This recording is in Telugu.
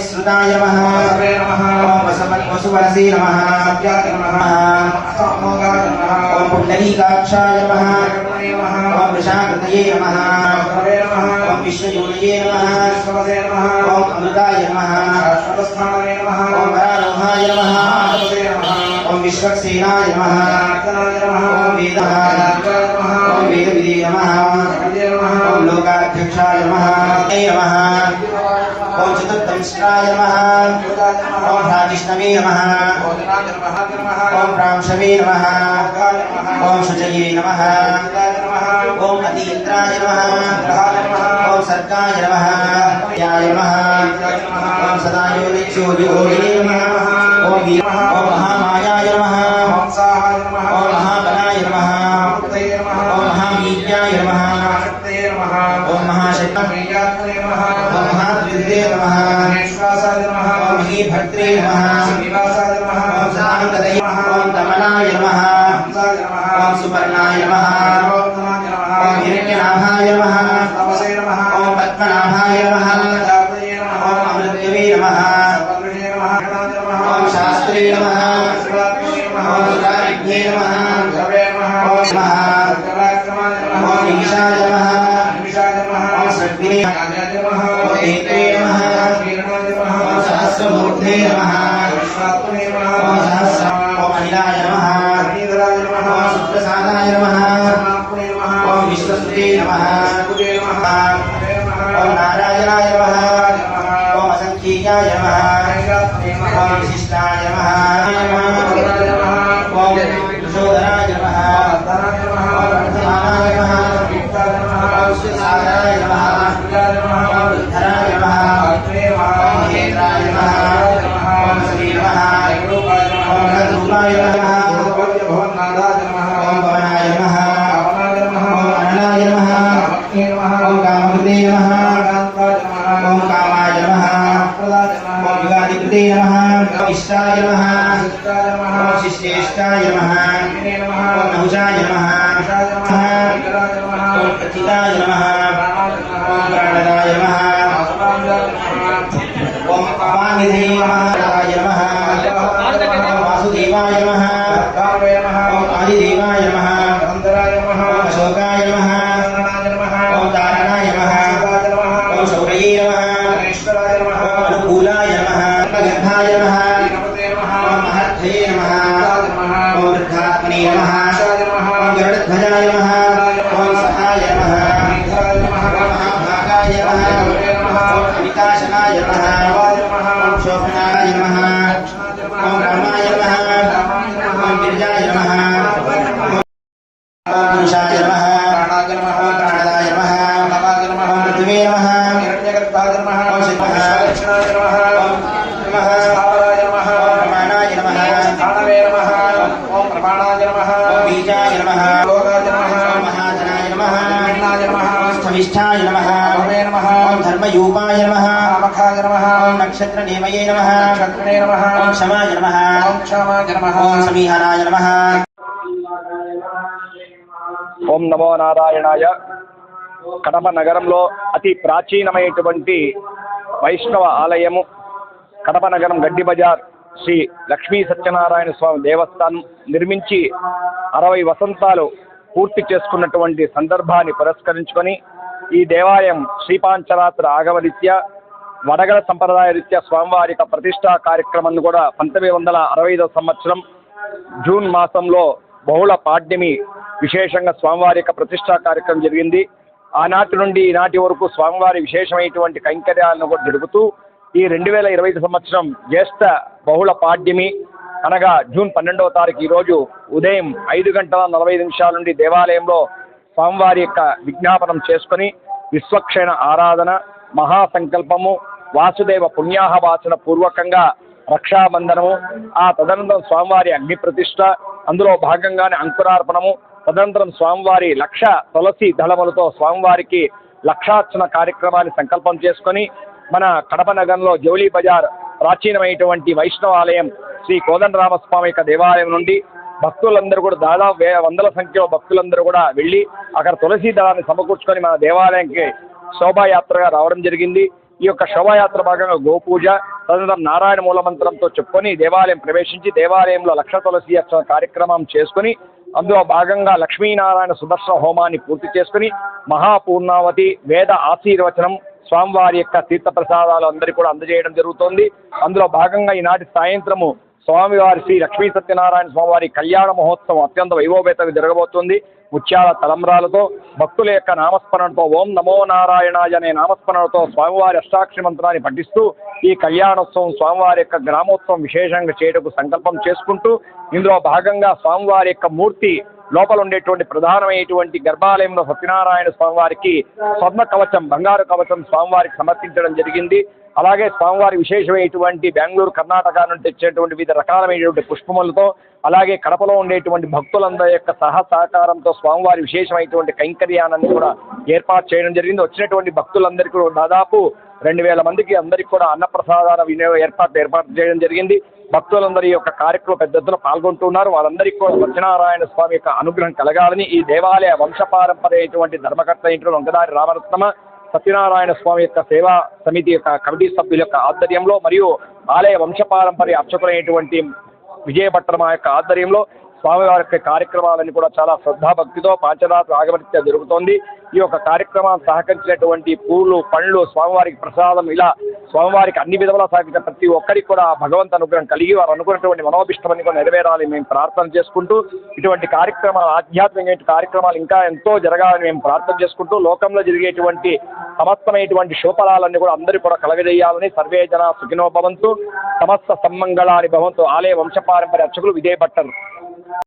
श्रुताय नमः वसुवरसे नमः ओम पुंडरीकाक्षाय नमः ओम वृषाकृतये नमः ओम विश्वयोनये नमः ओम अमृताय नमः ओम वरारोहाय नमः ओम विश्वक्सेनाय नमः ओम वेदविदे नमः ओम लोकाध्यक्षाय नमः ओम चतुर्दंशाय नमः ओम राजिष्णवे नमः ओम रामशवे नमः ओम शुचये नमः ओम अतीन्द्राय नमः ओम सर्गाय नमः याय नमः ओम सदायोनिच्योदियोगिने नमः ओम महामायाय नमः ओम महाबलाय नमः ओम महावीर्याय नमः ओम महाशक्तये नमः ओम महात्रिविदे नमः ओम महीभद्रे नमः ओम सदानन्दये ओम कमलाय नमः ओम सुपर्णाय नमः ओम हिरण्यनाभाय नमः ओम पद्मनाभाय नमः ओम अमृतदेवे नमः ओम शास्त्रे नमः ओम सुरारिभ्ये नमः ओम ईशाय नमः ओम सद्गिरे ओम नेत्रे नमः ओम सहस्रमूर्धे नमः ओम सहस्र ओम अनिलाय नमः ओम सुप्रसादाय नमः ओम विश्वसुते नमः ओम नारायणाय नमः ओम असंख्याय नमः ओम विशिष्टाय नमः ओम प्रचोदनाय नमः ओम प्रथमाय नमः ओम सुसाराय नमः ओम धराय नमः ओम हेत्राय नमः ओम श्री नमः ओम रघुपाय नमः ओम पवनाय नमः ओम अनलाय नमः ओम कामकृते नमः ओम कामाय नमः ओम युगाधिपते नमः इष्टाय नमः ओम शिष्टेष्टाय नमः ओम नहुषाय नमः ओम प्रथिताय नमः ओम प्राणदाय नमः ओम अपानिधये नमः ओम वासुदेवाय नमः ओम आदिदेवाय नमः ओम अशोकाय नमः ओम तारणाय नमः ओम शौर्ये नमः ओम अनुकूलाय नमः गर्भाय नमः ओम महद्धये नमः ओम वृद्धात्मने नमः ओम गरुडध्वजाय नमः ओम सहाय नमः ओम महाभागाय नमः ओम अमिताशनाय नमः ओम शोभनाय नमः ओम रामाय नमः ओम गिरिजाय नमः ओम पुरुषाय नमः ओम प्राणदाय नमः ओम पृथ्वे नमः ओम शिवाय नमः ओम प्रमाणाय नमः ओम प्रमाणाय नमः ओम बीजाय नमः ओम महाजनाय नमः ओम स्थविष्ठाय नमः ओम धर्मयूपाय नमः ओम नक्षत्रनेमये नमः ओम क्षमाय नमः ओम समीहराय नमः ఓం నమో నారాయణాయ. కడప నగరంలో అతి ప్రాచీనమైనటువంటి వైష్ణవ ఆలయము కడప నగరం గడ్డి బజార్ శ్రీ లక్ష్మీ సత్యనారాయణ స్వామి దేవస్థానం నిర్మించి 60 వసంతాలు పూర్తి చేసుకున్నటువంటి సందర్భాన్ని పురస్కరించుకొని ఈ దేవాలయం శ్రీపాంచరాత్ర ఆగమరీత్యా వడగల సంప్రదాయ రీత్యా స్వామివారి యొక్క ప్రతిష్టా కార్యక్రమాన్ని కూడా 1965 సంవత్సరం జూన్ మాసంలో బహుళ పాడ్యమి విశేషంగా స్వామివారి యొక్క ప్రతిష్టా కార్యక్రమం జరిగింది. ఆనాటి నుండి ఈనాటి వరకు స్వామివారి విశేషమైనటువంటి కైంకర్యాలను కూడా జరుపుతూ ఈ 2025 సంవత్సరం జ్యేష్ఠ బహుళ పాడ్యమి అనగా జూన్ 12వ తారీఖు ఈరోజు ఉదయం 5:45 నుండి దేవాలయంలో స్వామివారి యొక్క విజ్ఞాపనం చేసుకొని విశ్వక్షేణ ఆరాధన, మహాసంకల్పము, వాసుదేవ పుణ్యాహవాచన పూర్వకంగా రక్షాబంధనము, ఆ తదనంతరం స్వామివారి అగ్ని ప్రతిష్ట, అందులో భాగంగానే అంకురార్పణము, తదనంతరం స్వామివారి లక్ష తులసి దళములతో స్వామివారికి లక్షార్చన కార్యక్రమాన్ని సంకల్పం చేసుకొని మన కడప నగరంలో జౌలి బజార్ ప్రాచీనమైనటువంటి వైష్ణవాలయం శ్రీ కోదండరామస్వామి యొక్క దేవాలయం నుండి భక్తులందరూ కూడా దాదాపు వందల సంఖ్యలో భక్తులందరూ కూడా వెళ్ళి అక్కడ తులసి దళాన్ని సమకూర్చుకొని మన దేవాలయానికి శోభాయాత్రగా రావడం జరిగింది. ఈ యొక్క శోభాయాత్ర భాగంగా గోపూజ, తదనంతరం నారాయణ మూలమంత్రంతో చెప్పుకొని దేవాలయం ప్రవేశించి దేవాలయంలో లక్ష తులసి అర్చన కార్యక్రమం చేసుకుని అందులో భాగంగా లక్ష్మీనారాయణ సుదర్శన హోమాన్ని పూర్తి చేసుకుని మహాపూర్ణావతి వేద ఆశీర్వచనం స్వామివారి యొక్క తీర్థప్రసాదాలు అందరికీ కూడా అందజేయడం జరుగుతోంది. అందులో భాగంగా ఈనాటి సాయంత్రము స్వామివారి శ్రీ లక్ష్మీ సత్యనారాయణ స్వామివారి కళ్యాణ మహోత్సవం అత్యంత వైభవపేతంగా జరగబోతోంది. ముత్యాల తలంబ్రాలతో భక్తుల యొక్క నామస్మరణతో ఓం నమో నారాయణాయ అనే నామస్మరణతో స్వామివారి అష్టాక్షరి మంత్రాన్ని పఠిస్తూ ఈ కళ్యాణోత్సవం స్వామివారి యొక్క గ్రామోత్సవం విశేషంగా చేయటకు సంకల్పం చేసుకుంటూ ఇందులో భాగంగా స్వామివారి యొక్క మూర్తి లోపల ఉండేటువంటి ప్రధానమైనటువంటి గర్భాలయంలో సత్యనారాయణ స్వామివారికి స్వర్ణ కవచం, బంగారు కవచం స్వామివారికి సమర్పించడం జరిగింది. అలాగే స్వామివారి విశేషమైనటువంటి బెంగళూరు, కర్ణాటక నుండి తెచ్చేటువంటి వివిధ రకాలమైనటువంటి పుష్పములతో, అలాగే కడపలో ఉండేటువంటి భక్తులందరి యొక్క సహకారంతో స్వామివారి విశేషమైనటువంటి కైంకర్యాన్ని కూడా ఏర్పాటు చేయడం జరిగింది. వచ్చినటువంటి భక్తులందరికీ కూడా దాదాపు 2000 మందికి అందరికీ కూడా అన్నప్రసాదాల వినియోగ ఏర్పాటు చేయడం జరిగింది. భక్తులందరి యొక్క కార్యక్రమం పెద్ద ఎత్తున పాల్గొంటున్నారు. వాళ్ళందరికీ కూడా సత్యనారాయణ స్వామి యొక్క అనుగ్రహం కలగాలని ఈ దేవాలయ వంశపారంపర్యటువంటి ధర్మకర్త ఇంట్లో వంకదారి రామరత్నమ సత్యనారాయణ స్వామి యొక్క సేవా సమితి యొక్క కమిటీ సభ్యుల యొక్క ఆధ్వర్యంలో మరియు ఆలయ వంశపారంపర్య అర్చకులైనటువంటి విజయభట్టర్ మా యొక్క ఆధ్వర్యంలో స్వామివారి యొక్క కార్యక్రమాలన్నీ కూడా చాలా శ్రద్ధాభక్తితో పాంచరాత్ర ఆగమనిత్య జరుగుతోంది. ఈ యొక్క కార్యక్రమాన్ని సహకరించినటువంటి పూలు, పండ్లు, స్వామివారికి ప్రసాదం, ఇలా స్వామివారికి అన్ని విధాలా సహకరించిన ప్రతి ఒక్కరికి కూడా భగవంతు అనుగ్రహం కలిగి వారు అనుకున్నటువంటి మనోభిష్టమని కూడా నెరవేరాలని మేము ప్రార్థన చేసుకుంటూ ఇటువంటి కార్యక్రమాలు, ఆధ్యాత్మికమైన కార్యక్రమాలు ఇంకా ఎంతో జరగాలని మేము ప్రార్థన చేసుకుంటూ లోకంలో జరిగేటువంటి సమస్తమైనటువంటి శోఫలాలన్నీ కూడా అందరూ కూడా కలగజేయాలని సర్వే జన సుఖినో భవంతు, సమస్త సమ్మంగళాని భవంతు. ఆలయ వంశపారంపర్య అర్చకులు విజయభట్టర్.